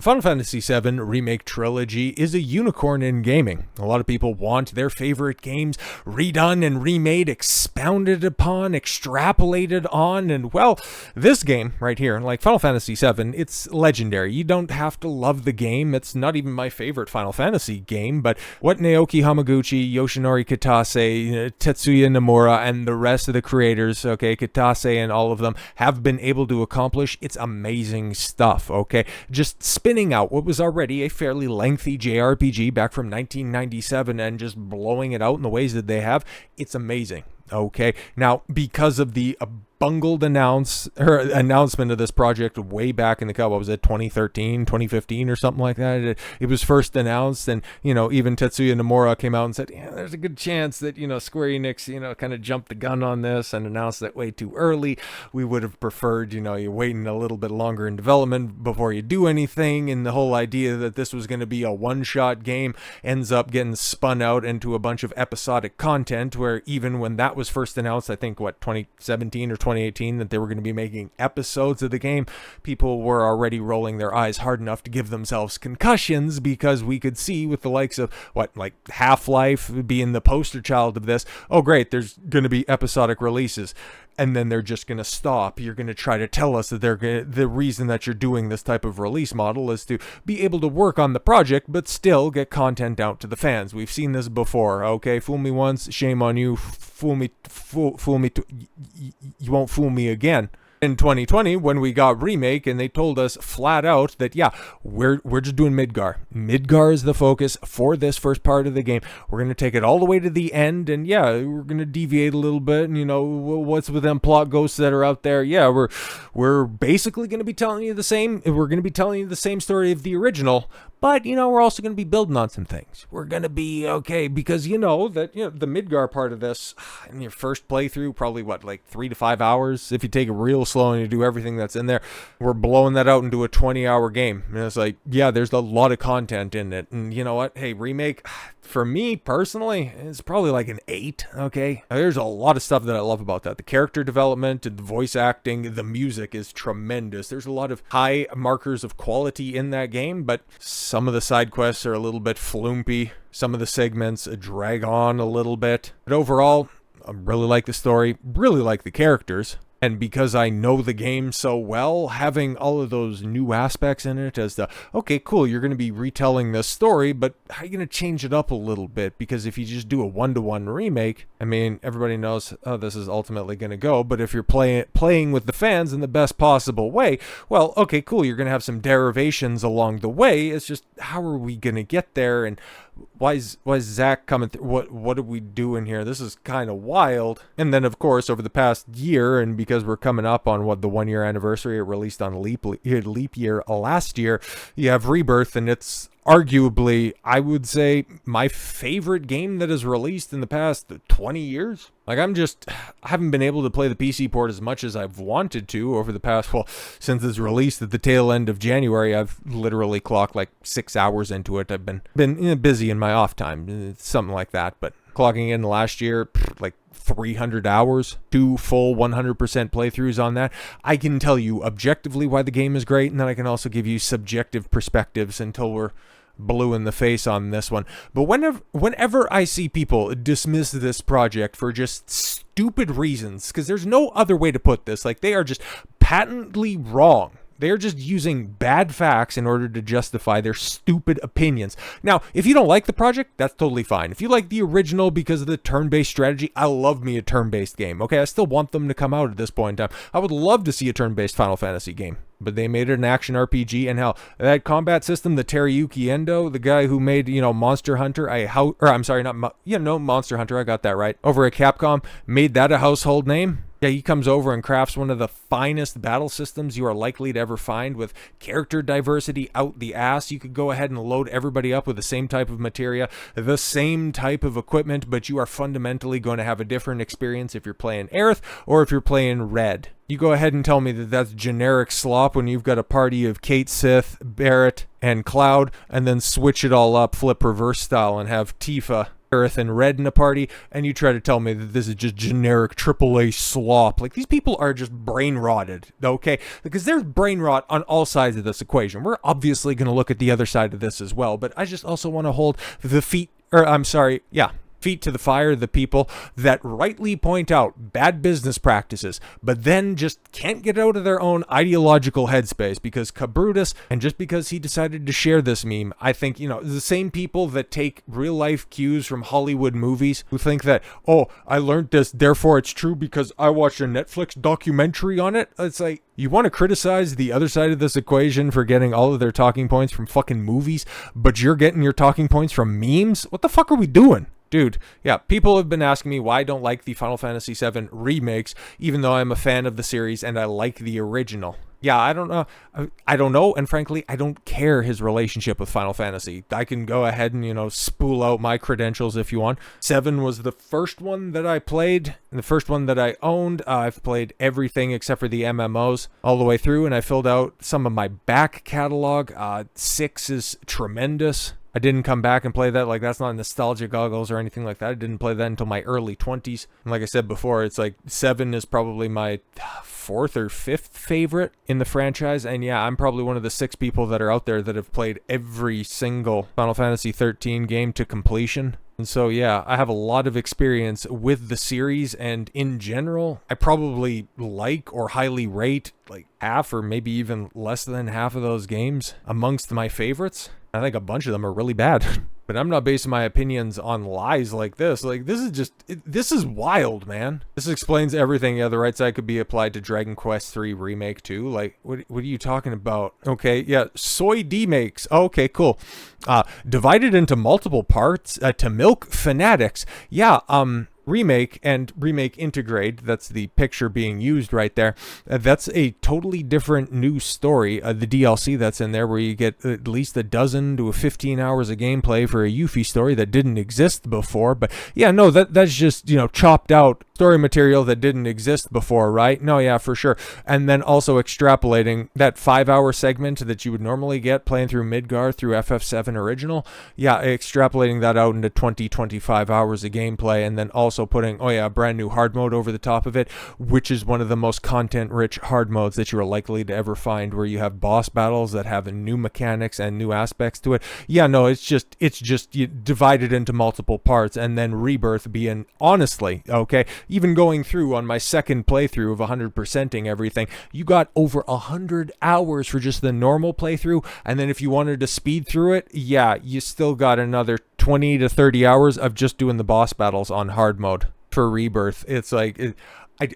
Final Fantasy VII Remake Trilogy is a unicorn in gaming. A lot of people want their favorite games redone and remade, expounded upon, extrapolated on, and well, this game right here, like Final Fantasy VII, it's legendary. You don't have to love the game. It's not even my favorite Final Fantasy game, but what Naoki Hamaguchi, Yoshinori Kitase, Tetsuya Nomura, and the rest of the creators, okay, Kitase and all of them, have been able to accomplish, it's amazing stuff, okay? Just spinning out what was already a fairly lengthy JRPG back from 1997 and just blowing it out in the ways that they have, it's amazing. Okay, now because of the bungled announcement of this project way back in the what was it, 2013, 2015 or something like that, it was first announced, and even Tetsuya Nomura came out and said, yeah, there's a good chance that Square Enix kind of jumped the gun on this and announced it way too early. We would have preferred you waiting a little bit longer in development before you do anything, and the whole idea that this was going to be a one-shot game ends up getting spun out into a bunch of episodic content, where even when that was first announced, I think 2017 or 2018, that they were going to be making episodes of the game, people were already rolling their eyes hard enough to give themselves concussions, because we could see with the likes of like Half-Life being the poster child of this, oh great, there's going to be episodic releases, and then they're just going to stop. You're going to try to tell us that the reason that you're doing this type of release model is to be able to work on the project but still get content out to the fans. We've seen this before, okay? Fool me once, shame on you. Fool me, you won't fool me again. In 2020, when we got Remake, and they told us flat out that, yeah, we're just doing Midgar. Midgar is the focus for this first part of the game. We're going to take it all the way to the end, and yeah, we're going to deviate a little bit, and what's with them plot ghosts that are out there? Yeah, we're basically going to be telling you the same. We're going to be telling you the same story of the original, but, we're also going to be building on some things. We're going to be, okay, because the Midgar part of this, in your first playthrough, probably, like 3 to 5 hours, if you take it real slow and you do everything that's in there. We're blowing that out into a 20-hour game. And it's like, yeah, there's a lot of content in it. And you know what? Hey, Remake, for me personally, it's probably like an 8, okay? There's a lot of stuff that I love about that. The character development, the voice acting, the music is tremendous. There's a lot of high markers of quality in that game, but some of the side quests are a little bit flumpy. Some of the segments drag on a little bit. But overall, I really like the story, really like the characters. And because I know the game so well, having all of those new aspects in it as okay, cool, you're going to be retelling this story, but how are you going to change it up a little bit? Because if you just do a one-to-one remake, I mean, everybody knows how this is ultimately going to go, but if you're playing with the fans in the best possible way, well, okay, cool, you're going to have some derivations along the way. It's just, how are we going to get there? And why is Zach coming through? What are we doing here? This is kind of wild. And then, of course, over the past year, and because we're coming up on the 1-year anniversary, it released on leap year last year, you have Rebirth, and it's arguably, I would say, my favorite game that is released in the past 20 years. Like, I haven't been able to play the PC port as much as I've wanted to over the past, since it's released at the tail end of January. I've literally clocked like 6 hours into it. I've been busy in my off time, something like that, but clocking in last year, like 300 hours, 2 full 100% playthroughs on that. I can tell you objectively why the game is great, and then I can also give you subjective perspectives until we're blue in the face on this one. But whenever I see people dismiss this project for just stupid reasons, because there's no other way to put this, like, they are just patently wrong. They're just using bad facts in order to justify their stupid opinions. Now, if you don't like the project, that's totally fine. If you like the original because of the turn-based strategy, I love me a turn-based game. Okay, I still want them to come out at this point in time. I would love to see a turn-based Final Fantasy game, but they made it an action RPG, and hell, that combat system, the Teruyuki Endo, the guy who made, Monster Hunter, Monster Hunter, I got that right, over at Capcom, made that a household name. Yeah, he comes over and crafts one of the finest battle systems you are likely to ever find, with character diversity out the ass. You could go ahead and load everybody up with the same type of materia, the same type of equipment, but you are fundamentally going to have a different experience if you're playing Aerith or if you're playing Red. You go ahead and tell me that that's generic slop when you've got a party of Kate, Sith, Barrett, and Cloud, and then switch it all up, flip reverse style, and have Tifa Aerith and Red in a party, and you try to tell me that this is just generic AAA slop. Like, these people are just brain rotted, okay? Because there's brain rot on all sides of this equation. We're obviously going to look at the other side of this as well, but I just also want to hold the feet to the fire, the people that rightly point out bad business practices, but then just can't get out of their own ideological headspace because Kabrutus, and just because he decided to share this meme, I think, the same people that take real life cues from Hollywood movies, who think that, oh, I learned this, therefore it's true because I watched a Netflix documentary on it. It's like, you want to criticize the other side of this equation for getting all of their talking points from fucking movies, but you're getting your talking points from memes? What the fuck are we doing? Dude, yeah, people have been asking me why I don't like the Final Fantasy VII remakes, even though I'm a fan of the series and I like the original. Yeah, I don't know, and frankly, I don't care his relationship with Final Fantasy. I can go ahead and, spool out my credentials if you want. 7 was the first one that I played, the first one that I owned. I've played everything except for the MMOs all the way through, and I filled out some of my back catalog. 6 is tremendous. I didn't come back and play that. Like, that's not nostalgia goggles or anything like that. I didn't play that until my early 20s. And like I said before, it's like 7 is probably my 4th or 5th favorite in the franchise. And yeah, I'm probably one of the 6 people that are out there that have played every single Final Fantasy 13 game to completion. And so, yeah, I have a lot of experience with the series, and in general, I probably like or highly rate like half or maybe even less than half of those games amongst my favorites. I think a bunch of them are really bad. But I'm not basing my opinions on lies like this. Like, this is wild, man. This explains everything. Yeah, the right side could be applied to Dragon Quest III Remake too. Like, what are you talking about? Okay, yeah, soy demakes. Okay, cool. Divided into multiple parts to milk fanatics. Yeah, Remake and Remake Integrate, that's the picture being used right there. That's a totally different new story. The DLC that's in there, where you get at least a dozen to 15 hours of gameplay for a Yuffie story that didn't exist before. But yeah, no, that's just, chopped out story material that didn't exist before, right? No, yeah, for sure. And then also extrapolating that 5-hour segment that you would normally get playing through Midgar through FF7 original. Yeah, extrapolating that out into 25 hours of gameplay, and then also putting, a brand new hard mode over the top of it, which is one of the most content-rich hard modes that you're likely to ever find, where you have boss battles that have new mechanics and new aspects to it. Yeah, no, it's just divided into multiple parts, and then Rebirth being, honestly, okay, even going through on my second playthrough of 100%ing everything, you got over 100 hours for just the normal playthrough, and then if you wanted to speed through it, yeah, you still got another 20 to 30 hours of just doing the boss battles on hard mode for Rebirth. It's like,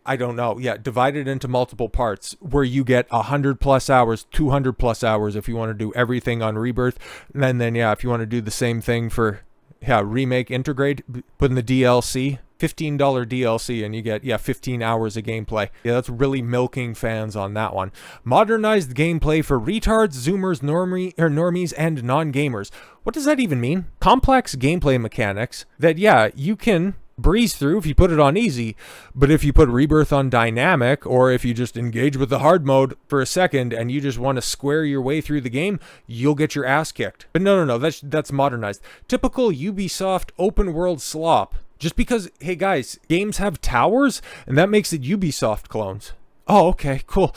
I don't know. Yeah, divided into multiple parts where you get 100+ hours, 200+ hours if you want to do everything on Rebirth. And then, yeah, if you want to do the same thing for Remake Integrate, put in the DLC, $15 DLC, and you get 15 hours of gameplay. Yeah, that's really milking fans on that one. Modernized gameplay for retards, zoomers, normies, and non-gamers. What does that even mean? Complex gameplay mechanics that you can breeze through if you put it on easy, but if you put Rebirth on dynamic, or if you just engage with the hard mode for a second and you just want to square your way through the game, you'll get your ass kicked. But no, that's modernized. Typical Ubisoft open world slop. Just because, hey guys, games have towers, and that makes it Ubisoft clones. Oh, okay, cool.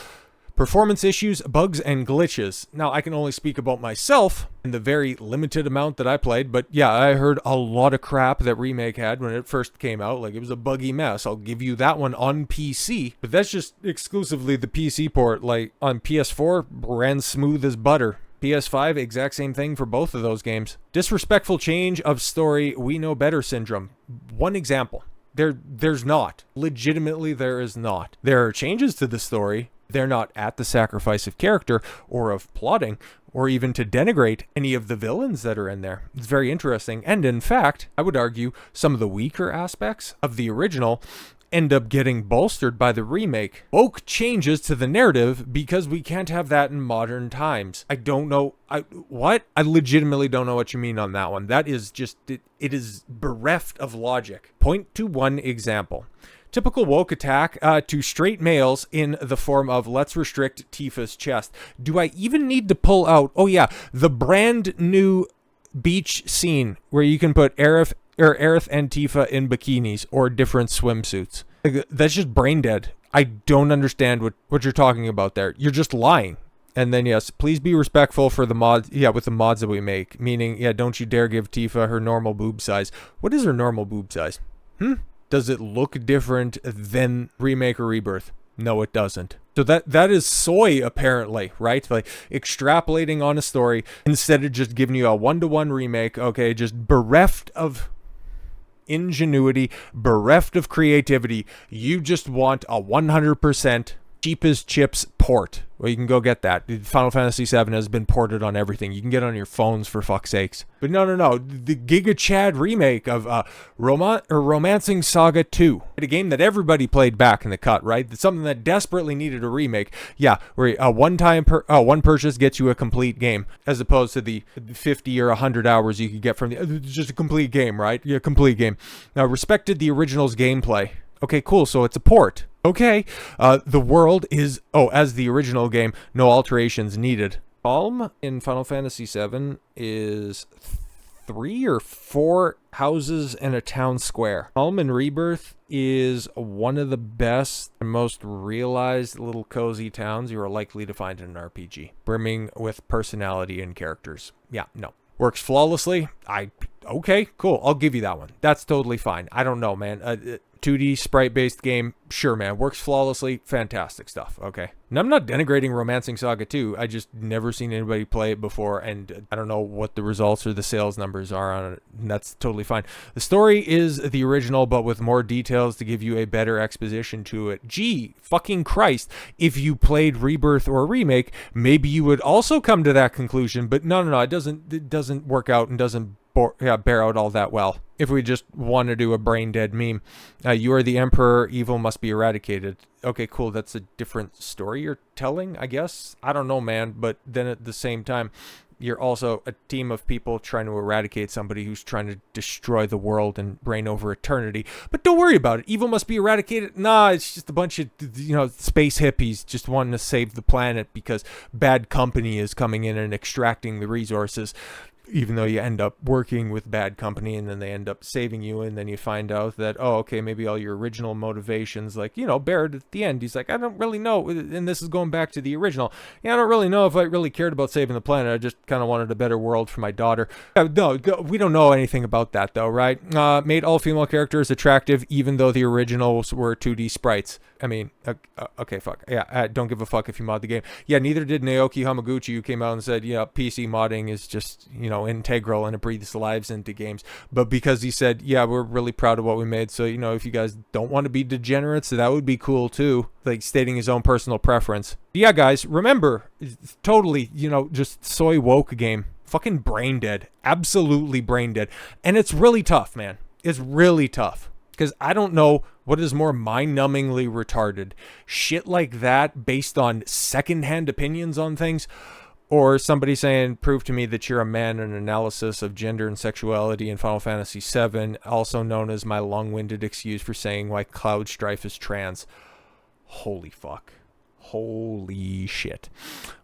Performance issues, bugs, and glitches. Now, I can only speak about myself in the very limited amount that I played, but yeah, I heard a lot of crap that Remake had when it first came out. Like, it was a buggy mess. I'll give you that one on PC, but that's just exclusively the PC port. Like, on PS4, ran smooth as butter. PS5, exact same thing for both of those games. Disrespectful change of story, we know better syndrome. One example. There's not. Legitimately, there is not. There are changes to the story. They're not at the sacrifice of character or of plotting, or even to denigrate any of the villains that are in there. It's very interesting. And in fact, I would argue some of the weaker aspects of the original end up getting bolstered by the remake. Woke changes to the narrative because we can't have that in modern times. I don't know. What? I legitimately don't know what you mean on that one. That is just, it is bereft of logic. Point to one example. Typical woke attack to straight males in the form of let's restrict Tifa's chest. Do I even need to pull out, the brand new beach scene where you can put Aerith or Aerith and Tifa in bikinis or different swimsuits. Like, that's just brain dead. I don't understand what you're talking about there. You're just lying. And then, yes, please be respectful for the mods. Yeah, with the mods that we make. Meaning, yeah, don't you dare give Tifa her normal boob size. What is her normal boob size? Does it look different than Remake or Rebirth? No, it doesn't. So that is soy, apparently, right? Like, extrapolating on a story instead of just giving you a one-to-one remake, okay, just bereft of ingenuity, bereft of creativity. You just want a 100% cheapest chips port. Well, you can go get that. Final Fantasy VII has been ported on everything. You can get it on your phones, for fuck's sakes. But no. The Giga Chad remake of Romancing Saga 2. A game that everybody played back in the cut, right? It's something that desperately needed a remake. Yeah, where one purchase gets you a complete game, as opposed to the 50 or 100 hours you could get from just a complete game, right? Yeah, complete game. Now, respected the original's gameplay. Okay, cool. So it's a port. Okay. The world is, as the original game, no alterations needed. Calm in Final Fantasy VII is 3 or 4 houses and a town square. Calm in Rebirth is one of the best and most realized little cozy towns you are likely to find in an RPG. Brimming with personality and characters. Yeah, no. Works flawlessly. Okay, cool. I'll give you that one. That's totally fine. I don't know, man. 2D sprite-based game, sure, man. Works flawlessly. Fantastic stuff, okay? And I'm not denigrating Romancing Saga 2. I just never seen anybody play it before, and I don't know what the results or the sales numbers are on it, and that's totally fine. The story is the original, but with more details to give you a better exposition to it. Gee, fucking Christ, if you played Rebirth or Remake, maybe you would also come to that conclusion, but no, it doesn't work out and doesn't bear out all that well. If we just want to do a brain dead meme, you are the emperor, evil must be eradicated. Okay, cool. That's a different story you're telling, I guess. I don't know, man. But then at the same time, you're also a team of people trying to eradicate somebody who's trying to destroy the world and reign over eternity. But don't worry about it. Evil must be eradicated. Nah, it's just a bunch of, space hippies just wanting to save the planet because bad company is coming in and extracting the resources. Even though you end up working with bad company and then they end up saving you, and then you find out that, maybe all your original motivations, like, Barrett at the end, he's like, I don't really know, and this is going back to the original, I don't really know if I really cared about saving the planet. I just kind of wanted a better world for my daughter. No, we don't know anything about that, though, right? Made all female characters attractive, even though the originals were 2D sprites. I mean, okay, fuck. Yeah, don't give a fuck if you mod the game. Yeah, neither did Naoki Hamaguchi, who came out and said, PC modding is just, integral and it breathes lives into games. But because he said, we're really proud of what we made, so, if you guys don't want to be degenerates, that would be cool too. Like, stating his own personal preference. Yeah, guys, remember, totally, just soy woke game. Fucking brain dead. Absolutely brain dead. And it's really tough, man. It's really tough. Because I don't know what is more mind-numbingly retarded. Shit like that based on second-hand opinions on things, or somebody saying, prove to me that you're a man, an analysis of gender and sexuality in Final Fantasy VII, also known as my long-winded excuse for saying why Cloud Strife is trans. Holy fuck. Holy shit.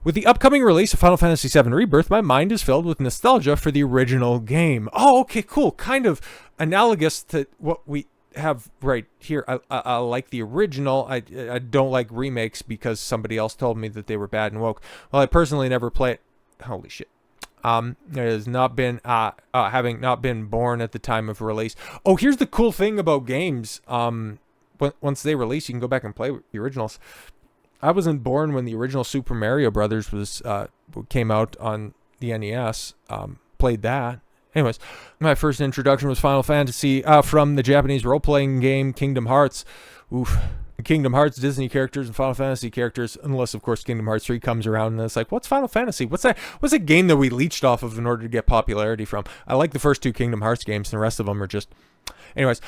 With the upcoming release of Final Fantasy VII Rebirth, my mind is filled with nostalgia for the original game. Oh, okay, cool. Kind of analogous to what we have right here. I like the original. I don't like remakes because somebody else told me that they were bad and woke. Well, I personally never played. Holy shit. It has not been having not been born at the time of release. Oh, here's the cool thing about games. Once they release, you can go back and play the originals. I wasn't born when the original Super Mario Brothers was came out on the NES. Played that. Anyways, my first introduction was Final Fantasy from the Japanese role-playing game Kingdom Hearts. Oof. Kingdom Hearts, Disney characters, and Final Fantasy characters, unless, of course, Kingdom Hearts 3 comes around and it's like, what's Final Fantasy? What's that? What's a game that we leached off of in order to get popularity from? I like the first 2 Kingdom Hearts games, and the rest of them are just... Anyways,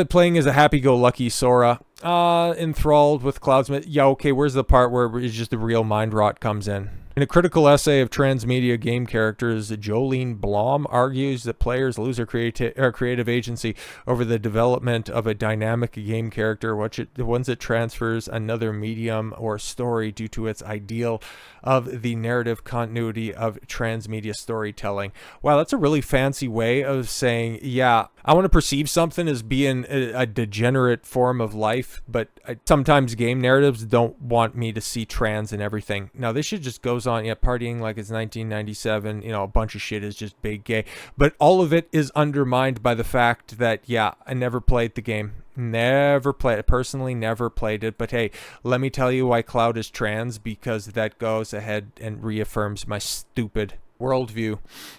playing as a happy-go-lucky Sora, enthralled with Cloud Smith. Yeah, okay, where's the part where it's just the real mind rot comes in? In a critical essay of transmedia game characters, Jolene Blom argues that players lose their creative agency over the development of a dynamic game character once it transfers another medium or story due to its ideal of the narrative continuity of transmedia storytelling. Wow, that's a really fancy way of saying, yeah, I want to perceive something as being a degenerate form of life, but sometimes game narratives don't want me to see trans in everything. Now, this shit just goes on, yeah, partying like it's 1997, a bunch of shit is just big gay, but all of it is undermined by the fact that, yeah, I never played the game. Never played it. Personally, never played it. But hey, let me tell you why Cloud is trans, because that goes ahead and reaffirms my stupid worldview.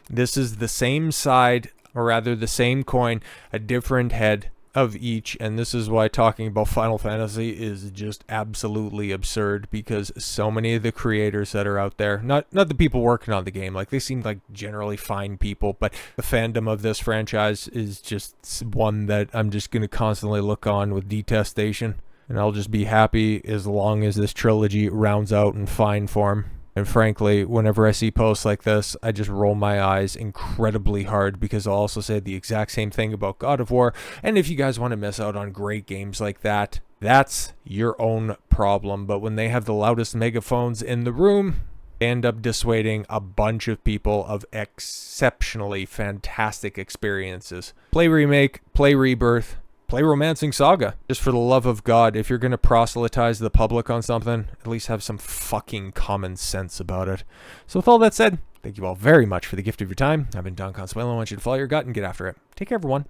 This is the same side, or rather the same coin, a different head of each, and this is why talking about Final Fantasy is just absolutely absurd, because so many of the creators that are out there, not the people working on the game, like they seem like generally fine people, but the fandom of this franchise is just one that I'm just going to constantly look on with detestation, and I'll just be happy as long as this trilogy rounds out in fine form. And frankly, whenever I see posts like this, I just roll my eyes incredibly hard, because I'll also say the exact same thing about God of War. And if you guys want to miss out on great games like that, that's your own problem. But when they have the loudest megaphones in the room, they end up dissuading a bunch of people of exceptionally fantastic experiences. Play Remake, play Rebirth, play Romancing Saga. Just for the love of God, if you're going to proselytize the public on something, at least have some fucking common sense about it. So with all that said, thank you all very much for the gift of your time. I've been Don Consuelo. I want you to follow your gut and get after it. Take care, everyone.